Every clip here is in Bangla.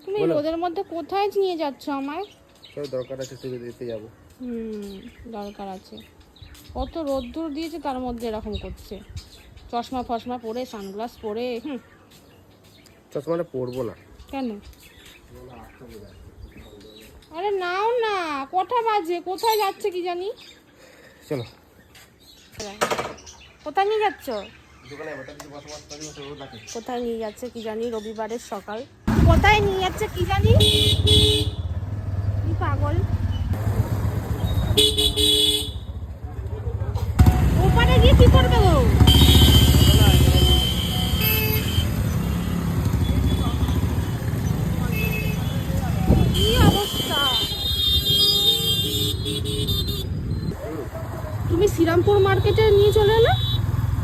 তুমি রোদের মধ্যে কোথায় নিয়ে যাচ্ছ আমায়? দরকার আছে, তুই দিতে যাবো। দরকার আছে। কত রোদ্দুর দিয়েছে, তার মধ্যে এরকম করছে। চশমা ফশমা পরে, সানগ্লাস পরে। চশমাটা পরবো না। কেন? আরে নাও না, কটা বাজে? কোথায় যাচ্ছে কি জানি? চলো। কোথায় নিয়ে যাচ্ছ? দোকানে কোথায় নিয়ে যাচ্ছে কি জানি? রবিবারের সকাল। কোথায় নিয়ে যাচ্ছে কি জানি? কি পাগল। ওপারে গিয়ে কি করবে গো? কি অবস্থা। তুমি শ্রীরামপুর মার্কেটে নিয়ে চলে এলে?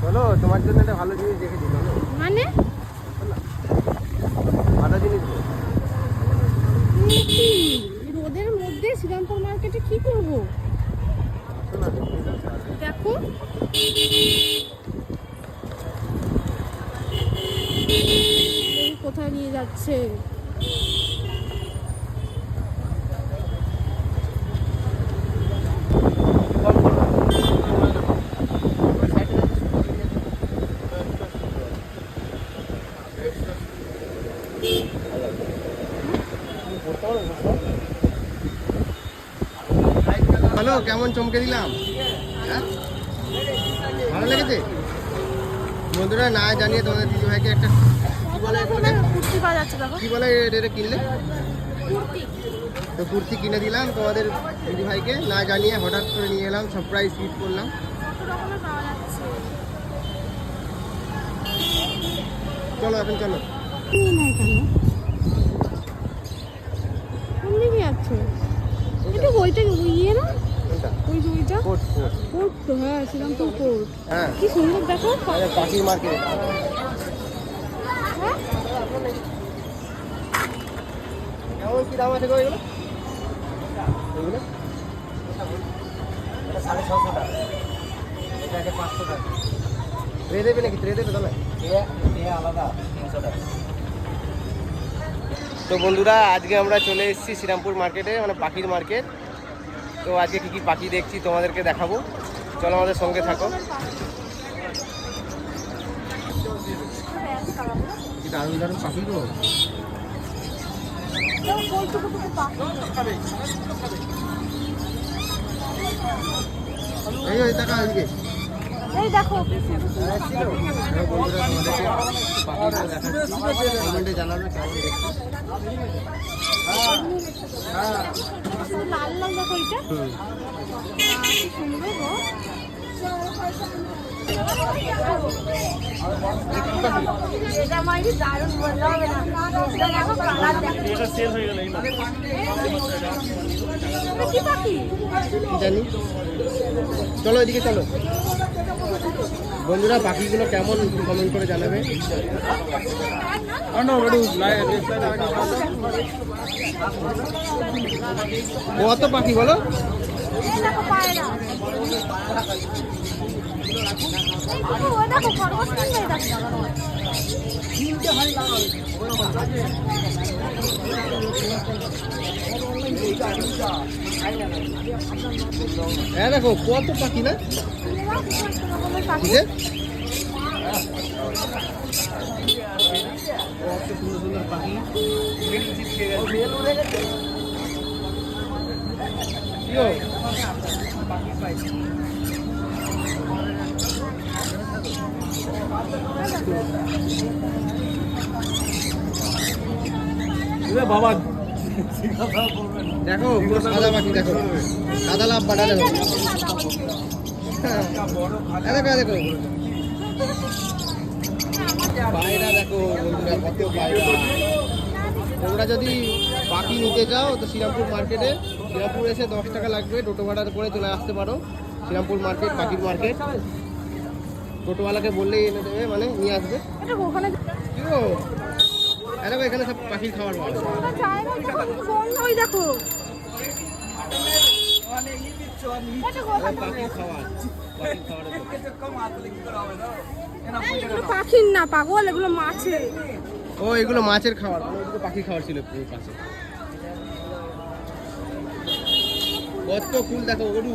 চলো, তোমার জন্য একটা ভালো জিনিস দেখে দিই। মানে ভালো জিনিস রোদের মধ্যে শ্রীরামপুর মার্কেটে কি করবো? দেখো কোথায় নিয়ে যাচ্ছে। হ্যালো, কেমন চমকে দিলাম? হ্যাঁ, ভালো লেগেছে? বন্ধুরা না জানিয়ে তোমাদের দিদি ভাইকে একটা কি বলে এটা কিনলে তো কুর্তি কিনে দিলাম তোমাদের দিদি ভাইকে, না জানিয়ে হঠাৎ করে নিয়ে এলাম, সারপ্রাইজ গিফট করলাম। চলো এখন চলো। এটা ওইটা ইয়ে না? কোনটা? ওই যে ওইটা কোট কোট কোট তো, হ্যাঁ শ্রীরামপুর কোট। হ্যাঁ, কি সুন্দর দেখো। পাখির মার্কেট। হ্যাঁ, কেমন কি দাম আছে গো এগুলো? এগুলো এটা 650 টাকা, এটা আছে 500 টাকা। ট্রে দেবে নাকি? ট্রে দেবে তাহলে? ট্রে আলাদা 300 টাকা। তো বন্ধুরা, আজকে আমরা চলে এসেছি শ্রীরামপুর মার্কেটে, মানে পাখির মার্কেট। তো আজকে কী কী পাখি দেখছি তোমাদেরকে দেখাবো, চলো আমাদের সঙ্গে থাকো। দারুণ দারুণ পাখি গো। এই দেখা আজকে এই দেখো বন্ধুরা, তোমাদেরকে কমেন্টে জানাবে কেমন দেখছো। লাল লাল দেখো এটা। কি সুন্দর গো। এটা মাইরি দারুণ বলতে হবে না। দেখো কালার দেখো। এটা সেল হয়ে গেল। কি পাখি জানি। চলো এদিকে চলো। বন্ধুরা, পাখিগুলো কেমন কমেন্ট করে জানাবে। কত পাখি বলো? দেখো পায়রা। ও দেখো খরগোশ কিনবে দেখো। হ্যাঁ দেখো কত পাখি না। পাখি কত সুন্দর সুন্দর পাখি। বাবা দেখো পুরো সাদা পাখি, দেখো সাদা লাভ বাটা, দেখো দেখো দেখো পায়রা, দেখো বন্ধুরা কত পায়রা। তোমরা যদি পাখি নিতে চাও তো শ্রীরামপুর মার্কেটে, শ্রীরামপুর এসে 10 টাকা লাগবে, টোটো ভাড়া করে চলে আসতে পারো। শ্রীরামপুর মার্কেট, পাখির মার্কেট। টোটোওয়ালাকে বললেই এনে দেবে, মানে নিয়ে আসবে। কি গো, দেখো এখানে সব পাখির খাবার পাওয়া যায়। দেখো পাখির খাবার, পাখির না পাগল, এগুলো মাছের। ও এগুলো মাছের খাবার, ওইদিকে পাখি খাবার ছিল এই পাশে। কত ফুল দেখো গরু,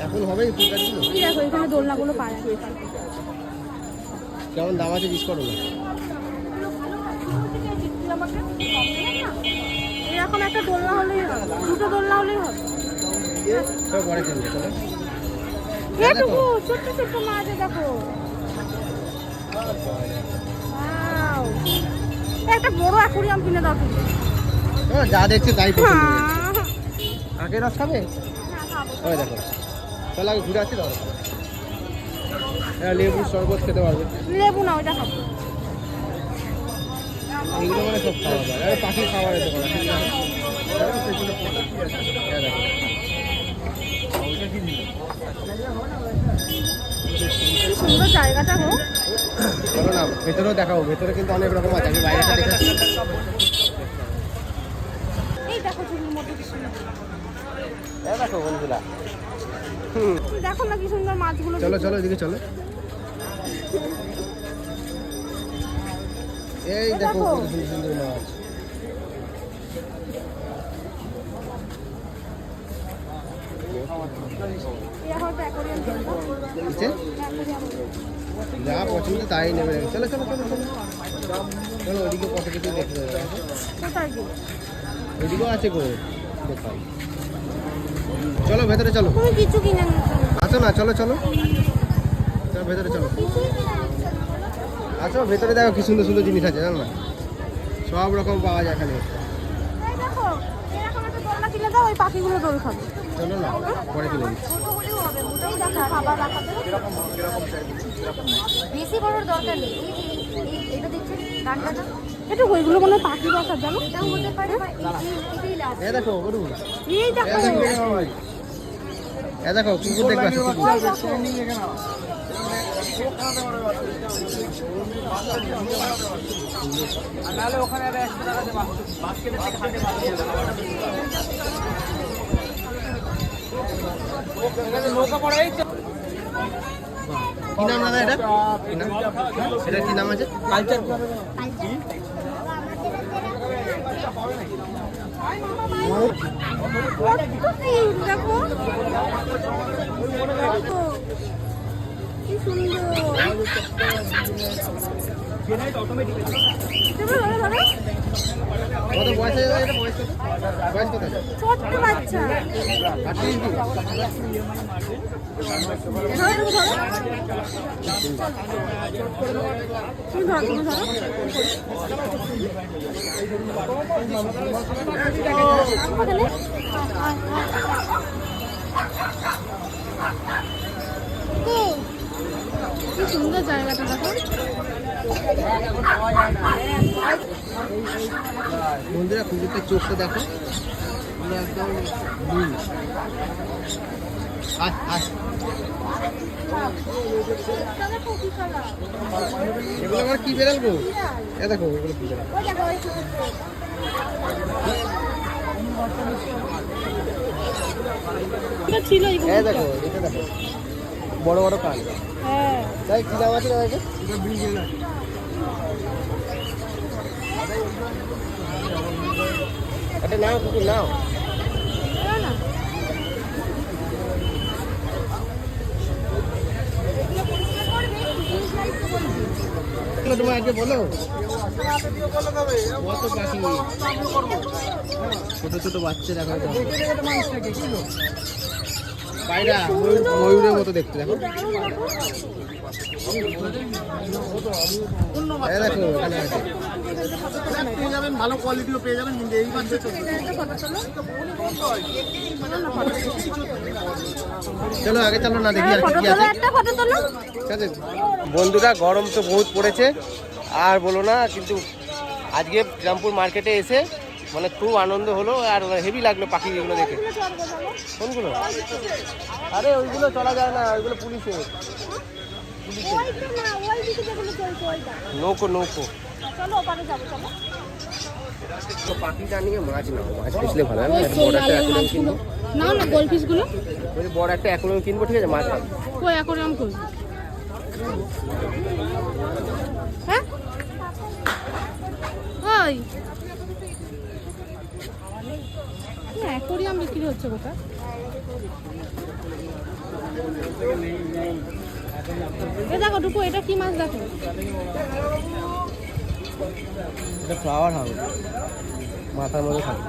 এখন হবে ফুল গাছগুলো। দেখো এখানে দোলনাগুলো পায়। কেমন দাম আছে জিজ্ঞেস করো না। এরকম একটা দোলনা হলেই হবে, দুটো দোলনা হলেই হবে। সব পরে কিনবে চলো। এটুকু ছোট্ট ছোট্ট মাছ দেখো। Wow! একটা বড় অ্যাকুরিয়াম কিনে দাও তুমি। যা দেখছি তাই পছন্দ হয়েছে। আখের রস খাবে? ওই দেখো, চলো আগে ঘুরে আসি। দাও লেবুর শরবত খেতে পারবে। লেবু না, ওইটা খাবো। এগুলো মানে সব খাওয়া যায়। আরে পাখি খাবার এতে করা। সুন্দর জায়গাটা হোক। চলো না ভেতরেও দেখাবো, ভেতরে কিন্তু অনেক রকম আছে। আমি বাইরেটা দেখাচ্ছি। এই দেখো ঝুড়ির মধ্যে কি সুন্দর। দেখো বন্ধুরা, দেখো না কি সুন্দর মাছগুলো। চলো চলো এদিকে চলো। এই দেখো কত সুন্দর সুন্দর মাছ। যা পছন্দ তাই নেবে। চলো চলো চলো চলো চলো, ওইদিকে কত কিছু দেখতে যাবে। ওইদিকেও আছে গো, দেখাই। চলো ভেতরে চলো। তুমি কিছু কিনে আসো না, চলো চলো চলো ভেতরে চলো। আসো ভেতরে, দেখো কি সুন্দর সুন্দর জিনিস আছে জানো না, সব রকম পাওয়া যায় এখানে। দেখো এরকম একটা দোলনা কিনে দাও, ওই পাখিগুলো দোল খাবে। চলো না পরে কিনে দিচ্ছি। খাবার রাখাতে বেশি বড় দরকার নেই। এটা দেখছেন ডান্ডাটা, এটা ওইগুলো কোনো পাখি বসার জানো। এটাও হতে পারে বা এটাই লাস্ট। এ দেখো গরু, এই দেখো এ দেখো কুকুর দেখবে আছে কুকুর। কি নাম দাদা এটা? কি নাম? এটা কি নাম আছে? কালচার। দেখো কি সুন্দর। কত বয়স হয়ে এটা? বয়স কত? বয়স কত? ছোট্ট বাচ্চা। 38 দিন। কি সুন্দর জায়গাটা দেখো। বন্ধুরা কুকুরটার চোখটা দেখো, পুরো একদম নীল। এগুলো আমার কি বেরালবো? এ দেখো এগুলো কি বেরাল। ছিল এ দেখো, এটা দেখো বড় বড় কান। হ্যাঁ তাই কি দাম আছে দাদা? এটা নাও কুকুর নাও। না তোমার আগে বলো কত পাখি, ছোট ছোট বাচ্চা দেখো। পায়রা ময়ূরের মতো দেখতে দেখো। এই দেখো এখানে আছে। পেয়ে যাবেন, ভালো কোয়ালিটিও পেয়ে যাবেন, কিন্তু এই বাচ্চা চলো আগে চলো না দেখি আর কি কি আছে। ঠিক আছে বন্ধুরা, গরম তো বহুত পড়েছে আর বলো না, কিন্তু আজকে শ্রীরামপুর মার্কেটে এসে মানে খুব আনন্দ হলো আর হেভি লাগলো পাখিগুলো দেখে। কোনগুলো? আরে ওইগুলো চলা যায় না, ওইগুলো পুলিশের। নৌকো নৌকো। তো পাখিটা নিয়ে মাছ নাও, মাছ পিছলে ভালো হয় না। বড় একটা অ্যাকোয়ারিয়াম কিনবো। না না গোলফিশ গুলো ওই বড় একটা অ্যাকোয়ারিয়াম কিনবো, ঠিক আছে? মাছ খাবো। কই অ্যাকোয়ারিয়াম কই? হ্যাঁ ওই অ্যাকোরিয়াম বিক্রি হচ্ছে কোথায়? এ দেখো টুকু, এটা কি মাছ দেখো? এটা ফ্লাওয়ার হাউস, মাথার মধ্যে থাকে।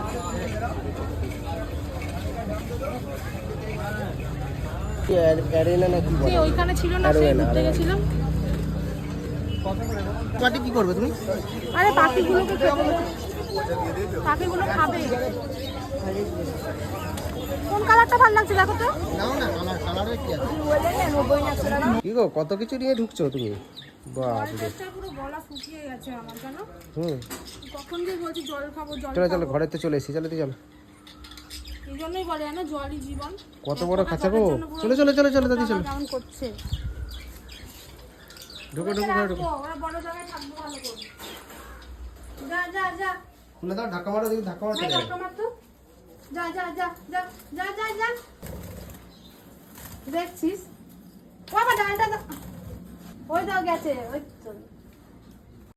অ্যারেনা না কি বলে? সেই ওইখানে ছিল না, সেই ঘুরতে গেছিলাম। পাটি কি করবে তুমি? আরে পাখিগুলোকে খেতে দেবে। পাখিগুলো খাবে। কোন কালারটা ভালো লাগছে দেখো তো? নাও না, কালারে কি আছে? কি গো, কত কিছু নিয়ে ঢুকছো তুমি? বাপ রে। পুরো গলা শুকিয়ে গেছে আমার, জানো? কখন যে বলছি জল খাবো জল চলো চলো, খাবো। ঘরেতে চলে এসেছি, চলো চলো। এই জন্যই বলে না জলই জীবন। কত বড় খাঁচা গো। চলো চলো চলো চলো দাদি চলো। কেমন করছে? ঢুকো ঢুকো ঘরে ঢুকো। ওরা বড় জায়গায় থাকবো ভালো করে। যা যা যা। খুলে দাও, ধাক্কা মারো, দেখি ধাক্কা মারো। ধাক্কা মার তো। যা যা যা যা যা যা যা। দেখছিস? বাবা ডালটা ওই দাও গেছে ওই তো।